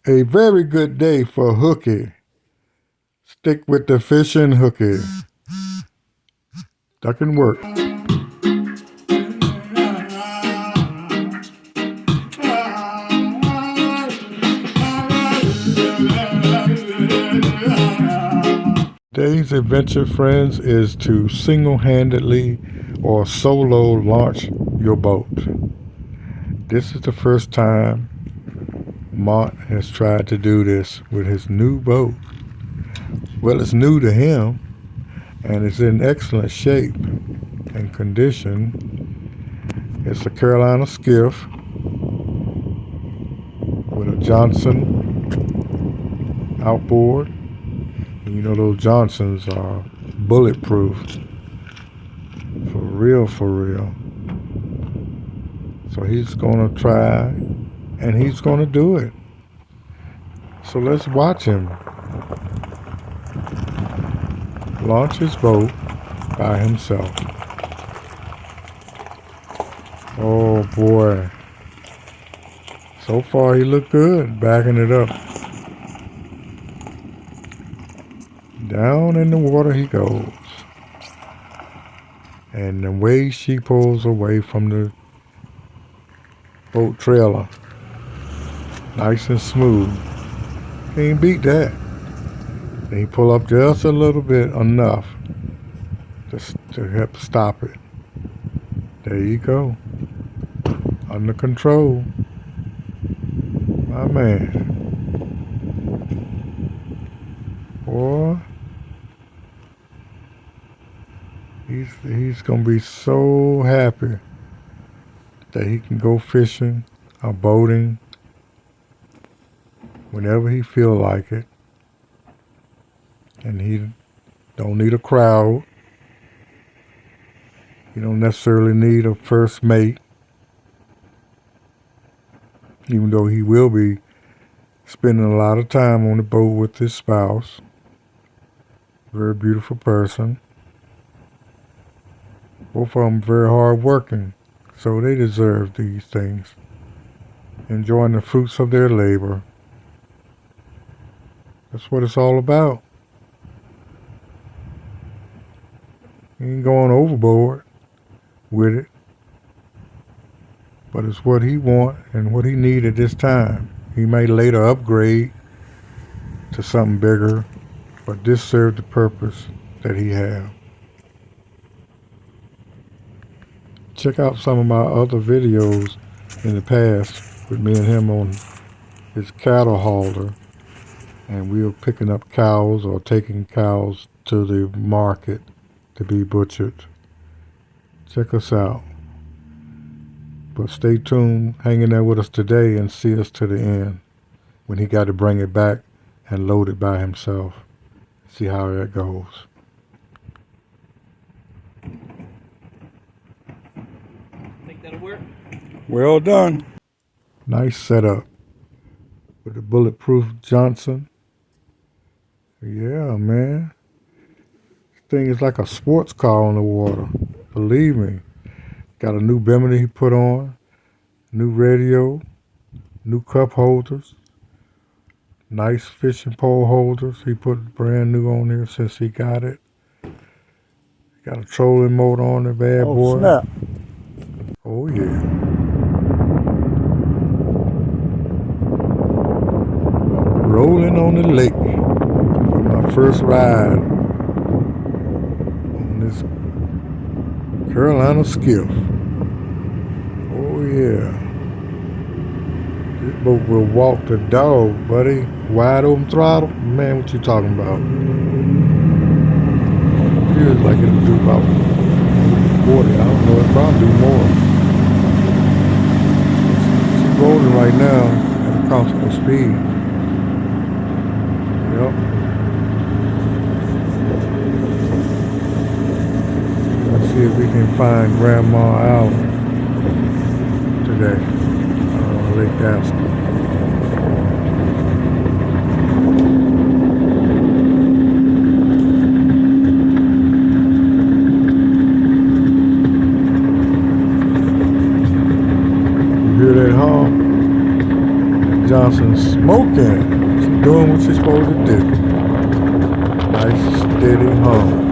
A very good day for hooky. Stick with the fishing hooky. That can work. Today's adventure, friends, is to single-handedly or solo launch your boat. This is the first time Mont has tried to do this with his new boat. Well, it's new to him, and it's in excellent shape and condition. It's a Carolina Skiff with a Johnson outboard. And you know those Johnsons are bulletproof. For real, for real. So he's gonna try, and he's gonna do it. So let's watch him launch his boat by himself. Oh boy. So far he looked good, backing it up. Down in the water he goes. And the way she pulls away from the boat trailer, nice and smooth. Can't beat that. Then he pull up just a little bit, enough to help stop it. There you go. Under control. My man. Boy. He's gonna be so happy that he can go fishing or boating whenever he feel like it. And he don't need a crowd. He don't necessarily need a first mate, even though he will be spending a lot of time on the boat with his spouse. Very beautiful person. Both of them very hard working, so they deserve these things. Enjoying the fruits of their labor. That's what it's all about. He ain't going overboard with it, but it's what he want and what he need at this time. He may later upgrade to something bigger, but this served the purpose that he have. Check out some of my other videos in the past with me and him on his cattle hauler, and we were picking up cows or taking cows to the market to be butchered. Check us out. But stay tuned, hang in there with us today and see us to the end when he got to bring it back and load it by himself. See how that goes. Think that'll work? Well done. Nice setup with the bulletproof Johnson. Yeah, man. This thing is like a sports car on the water. Believe me. Got a new bimini he put on, new radio, new cup holders, nice fishing pole holders. He put brand new on here since he got it. Got a trolling motor on the bad boy. Snap. Oh yeah. Rolling on the lake for my first ride on this Carolina Skiff. Oh yeah. This boat will walk the dog, buddy. Wide open throttle. Man, what you talking about? Feels like it'll do about 40. I don't know, it'll probably do more. She's rolling right now at a constant speed. Yep. Let's see if we can find Grandma out today. Lake Pasture. You hear that honk? Johnson smoke. smoking. She's doing what she's supposed to do. Nice steady hum.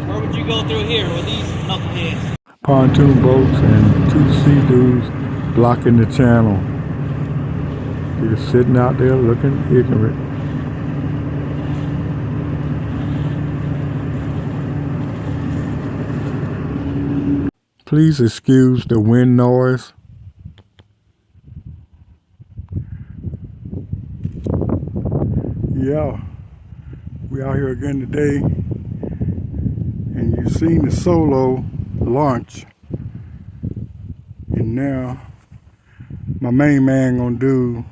Where would you go through here with these knuckleheads? Pontoon boats and two sea dudes blocking the channel. They're just sitting out there looking ignorant. Please excuse the wind noise. Yeah, we out here again today, and you've seen the solo launch, and now my main man gonna do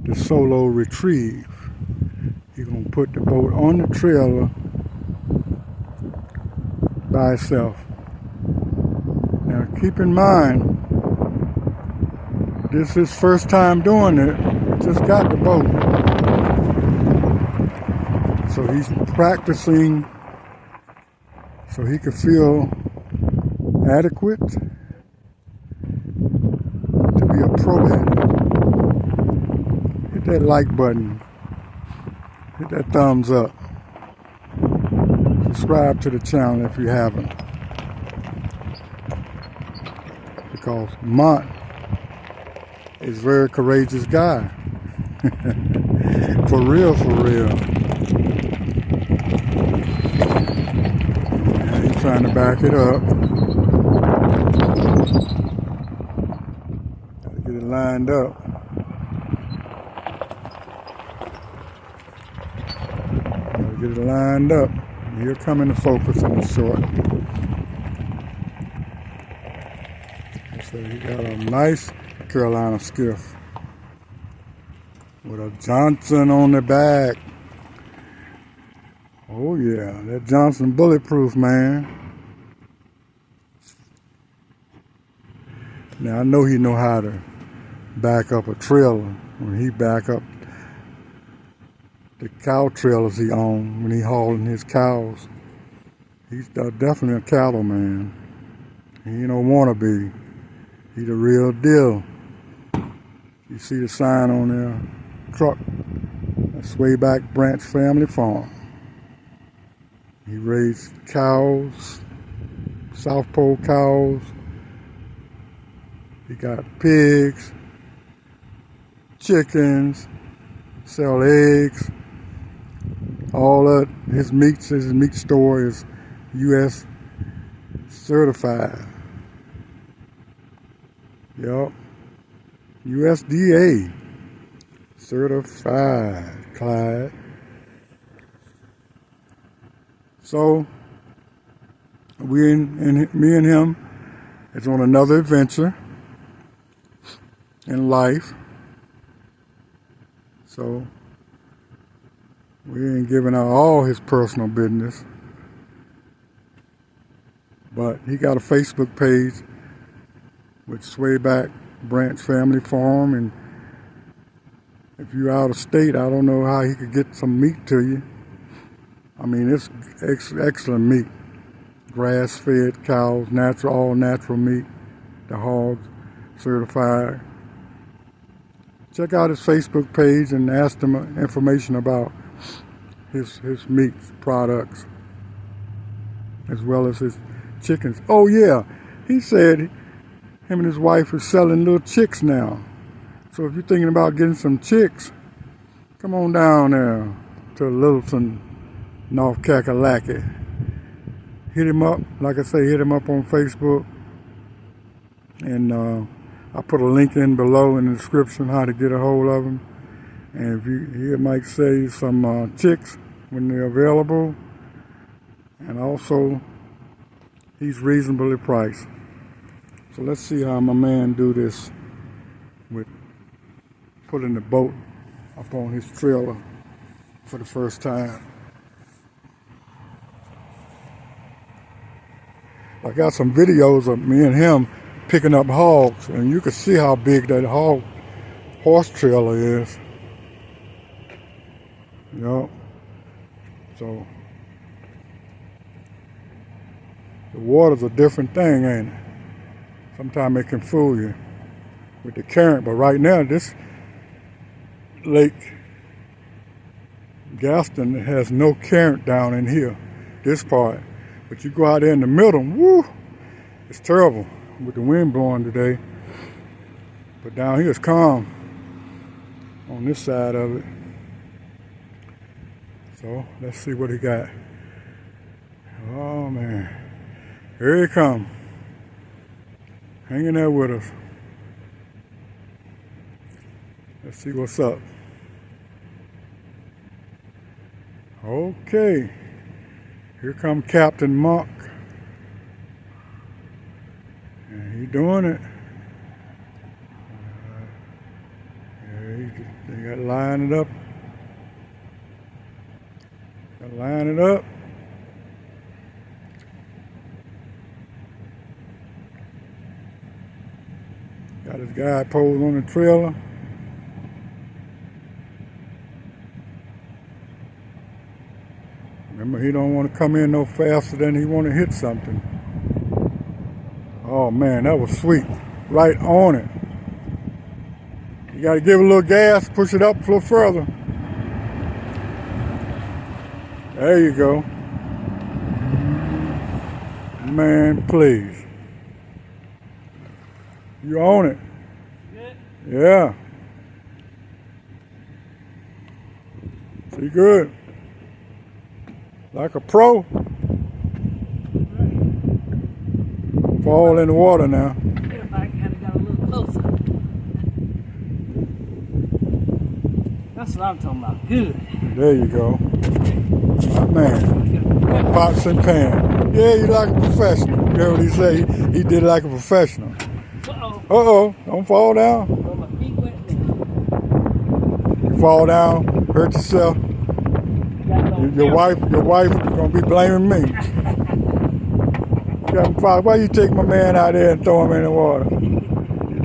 the solo retrieve. He's gonna put the boat on the trailer by itself. Now keep in mind, this is his first time doing it. Just got the boat. So he's practicing so he could feel adequate to be a pro at it. Hit that like button. Hit that thumbs up. Subscribe to the channel if you haven't. Because Mont is a very courageous guy. For real, for real. And he's trying to back it up. Gotta get it lined up. Gotta get it lined up. He'll come into focus in the short. So he got a nice Carolina skiff with a Johnson on the back. Oh yeah, that Johnson bulletproof, man. Now I know he know how to back up a trailer when he back up the cow trailers he own when he hauling his cows. He's definitely a cattle man. He don't want to be. He the real deal. You see the sign on there, truck, that's Swayback Branch Family Farm. He raised cows, South Pole cows. He got pigs, chickens, sell eggs. All of his meat store is US certified. Yup. USDA certified, Clyde. So me and him is on another adventure in life. So we ain't giving out all his personal business. But he got a Facebook page with Swayback Branch Family Farm, and if you're out of state, I don't know how he could get some meat to you. I mean, it's excellent meat. Grass-fed cows, natural, all natural meat. The hogs certified. Check out his Facebook page and ask him information about his meat products, as well as his chickens. Oh yeah, he said him and his wife are selling little chicks now. So if you're thinking about getting some chicks, come on down there to Littleton, North Kakalaki. Hit him up, like I say, hit him up on Facebook. And I'll put a link in below in the description how to get a hold of him. And if he might say some chicks when they're available. And also, he's reasonably priced. So let's see how my man do this with putting the boat up on his trailer for the first time. I got some videos of me and him picking up hogs, and you can see how big that horse trailer is. You know, so the water's a different thing, ain't it? Sometimes it can fool you with the current, but right now this Lake Gaston has no current down in here, this part. But you go out there in the middle, woo, it's terrible with the wind blowing today. But down here it's calm on this side of it. So let's see what he got. Oh man, here he comes, hanging there with us. Let's see what's up. Okay, here come Captain Monk. And he doing it. They got to line it up. Got to line it up. Got his guide poles on the trailer. Remember, he don't want to come in no faster than he want to hit something. Oh man, that was sweet. Right on it. You got to give it a little gas, push it up a little further. There you go. Man, please. You own it. Yeah. See good. Like a pro. Fall in the water now. If I kind of got a little closer. That's what I'm talking about. Good. There you go. My man. Pots and pans. Yeah, you like a professional. You heard what he say? He did it like a professional. Uh-oh. Don't fall down. Oh, my feet wet now. You fall down, hurt yourself. Your wife is gonna be blaming me. Why you take my man out there and throw him in the water?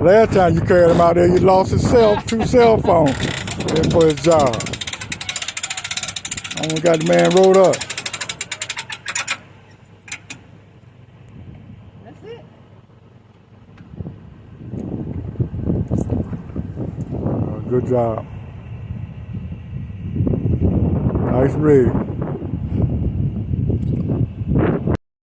Last time you carried him out there, you lost his two cell phones for his job. Only got the man rolled up. That's it. Good job. Nice rig.